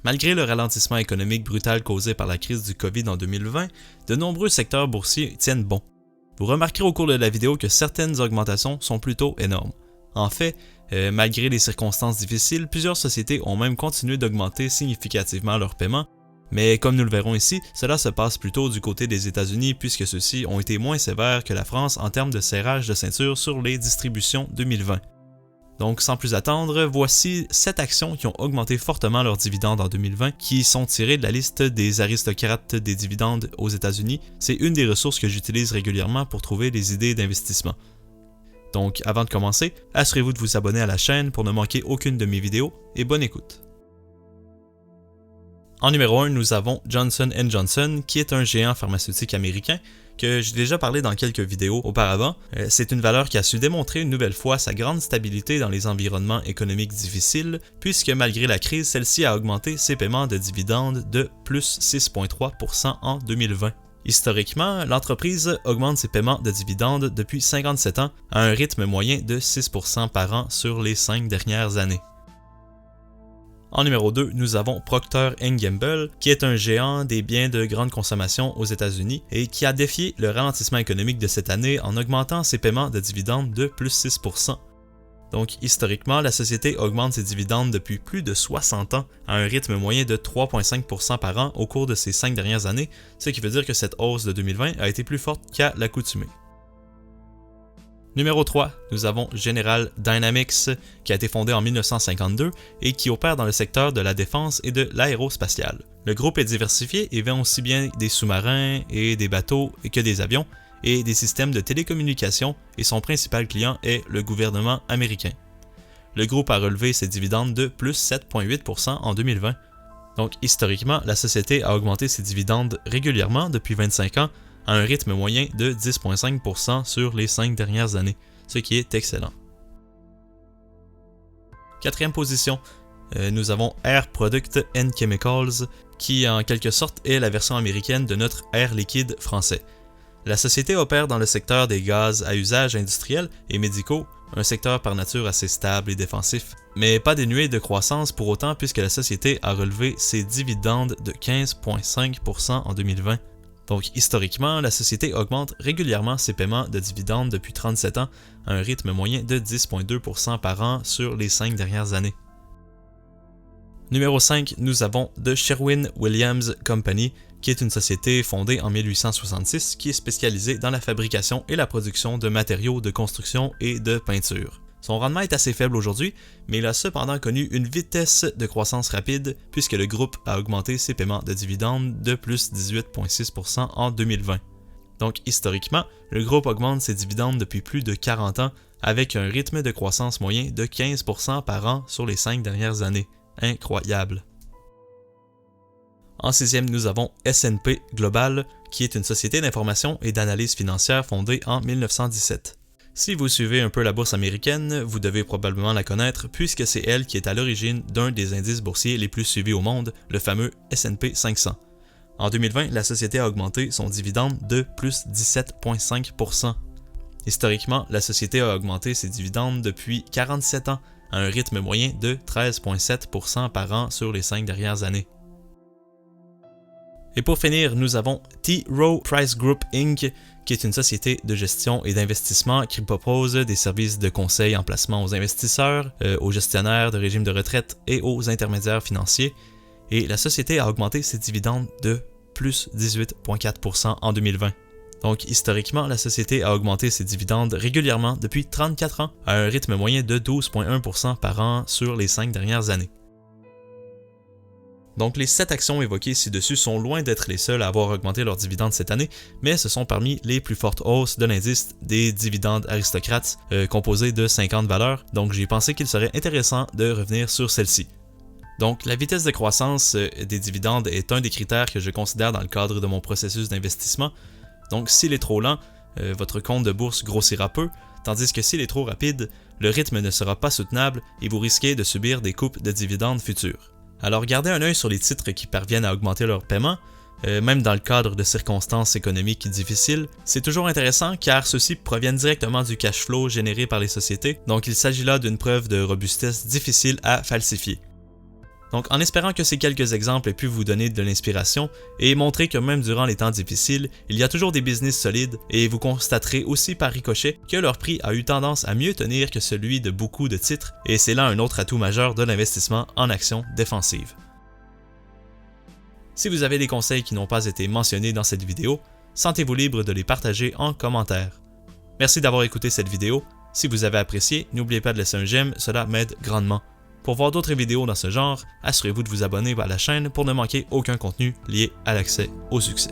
Malgré le ralentissement économique brutal causé par la crise du Covid en 2020, de nombreux secteurs boursiers tiennent bon. Vous remarquerez au cours de la vidéo que certaines augmentations sont plutôt énormes. En fait, malgré les circonstances difficiles, plusieurs sociétés ont même continué d'augmenter significativement leurs paiements, mais comme nous le verrons ici, cela se passe plutôt du côté des États-Unis puisque ceux-ci ont été moins sévères que la France en termes de serrage de ceinture sur les distributions 2020. Donc sans plus attendre, voici 7 actions qui ont augmenté fortement leurs dividendes en 2020 qui sont tirées de la liste des aristocrates des dividendes aux États-Unis. C'est une des ressources que j'utilise régulièrement pour trouver des idées d'investissement. Donc avant de commencer, assurez-vous de vous abonner à la chaîne pour ne manquer aucune de mes vidéos et bonne écoute. En numéro 1, nous avons Johnson & Johnson, qui est un géant pharmaceutique américain que j'ai déjà parlé dans quelques vidéos auparavant. C'est une valeur qui a su démontrer une nouvelle fois sa grande stabilité dans les environnements économiques difficiles, puisque malgré la crise, celle-ci a augmenté ses paiements de dividendes de plus 6,3% en 2020. Historiquement, l'entreprise augmente ses paiements de dividendes depuis 57 ans à un rythme moyen de 6% par an sur les 5 dernières années. En numéro 2, nous avons Procter & Gamble, qui est un géant des biens de grande consommation aux États-Unis et qui a défié le ralentissement économique de cette année en augmentant ses paiements de dividendes de plus 6%. Donc, historiquement, la société augmente ses dividendes depuis plus de 60 ans à un rythme moyen de 3,5% par an au cours de ces 5 dernières années, ce qui veut dire que cette hausse de 2020 a été plus forte qu'à l'accoutumée. Numéro 3, nous avons General Dynamics, qui a été fondé en 1952 et qui opère dans le secteur de la défense et de l'aérospatiale. Le groupe est diversifié et vend aussi bien des sous-marins et des bateaux que des avions et des systèmes de télécommunications et son principal client est le gouvernement américain. Le groupe a relevé ses dividendes de plus 7,8% en 2020. Donc historiquement, la société a augmenté ses dividendes régulièrement depuis 25 ans à un rythme moyen de 10,5% sur les 5 dernières années, ce qui est excellent. Quatrième position, nous avons Air Products and Chemicals, qui en quelque sorte est la version américaine de notre Air Liquide français. La société opère dans le secteur des gaz à usage industriel et médicaux, un secteur par nature assez stable et défensif, mais pas dénué de croissance pour autant puisque la société a relevé ses dividendes de 15,5% en 2020. Donc historiquement, la société augmente régulièrement ses paiements de dividendes depuis 37 ans à un rythme moyen de 10,2% par an sur les 5 dernières années. Numéro 5, nous avons The Sherwin-Williams Company, qui est une société fondée en 1866 qui est spécialisée dans la fabrication et la production de matériaux de construction et de peinture. Son rendement est assez faible aujourd'hui, mais il a cependant connu une vitesse de croissance rapide puisque le groupe a augmenté ses paiements de dividendes de plus 18,6% en 2020. Donc historiquement, le groupe augmente ses dividendes depuis plus de 40 ans avec un rythme de croissance moyen de 15% par an sur les 5 dernières années. Incroyable! En 6e, nous avons S&P Global, qui est une société d'information et d'analyse financière fondée en 1917. Si vous suivez un peu la bourse américaine, vous devez probablement la connaître puisque c'est elle qui est à l'origine d'un des indices boursiers les plus suivis au monde, le fameux S&P 500. En 2020, la société a augmenté son dividende de plus 17,5%. Historiquement, la société a augmenté ses dividendes depuis 47 ans à un rythme moyen de 13,7% par an sur les 5 dernières années. Et pour finir, nous avons T. Rowe Price Group Inc., qui est une société de gestion et d'investissement qui propose des services de conseil en placement aux investisseurs, aux gestionnaires de régimes de retraite et aux intermédiaires financiers. Et la société a augmenté ses dividendes de plus 18,4% en 2020. Donc historiquement, la société a augmenté ses dividendes régulièrement depuis 34 ans à un rythme moyen de 12,1% par an sur les 5 dernières années. Donc les 7 actions évoquées ci-dessus sont loin d'être les seules à avoir augmenté leurs dividendes cette année, mais ce sont parmi les plus fortes hausses de l'indice des dividendes aristocrates composé de 50 valeurs, donc j'ai pensé qu'il serait intéressant de revenir sur celle-ci. Donc la vitesse de croissance des dividendes est un des critères que je considère dans le cadre de mon processus d'investissement, donc s'il est trop lent, votre compte de bourse grossira peu, tandis que s'il est trop rapide, le rythme ne sera pas soutenable et vous risquez de subir des coupes de dividendes futures. Alors gardez un œil sur les titres qui parviennent à augmenter leur paiement, même dans le cadre de circonstances économiques difficiles. C'est toujours intéressant car ceux-ci proviennent directement du cash flow généré par les sociétés, donc il s'agit là d'une preuve de robustesse difficile à falsifier. Donc en espérant que ces quelques exemples aient pu vous donner de l'inspiration et montrer que même durant les temps difficiles, il y a toujours des business solides et vous constaterez aussi par ricochet que leur prix a eu tendance à mieux tenir que celui de beaucoup de titres et c'est là un autre atout majeur de l'investissement en actions défensives. Si vous avez des conseils qui n'ont pas été mentionnés dans cette vidéo, sentez-vous libre de les partager en commentaire. Merci d'avoir écouté cette vidéo. Si vous avez apprécié, n'oubliez pas de laisser un j'aime, cela m'aide grandement. Pour voir d'autres vidéos dans ce genre, assurez-vous de vous abonner à la chaîne pour ne manquer aucun contenu lié à l'accès au succès.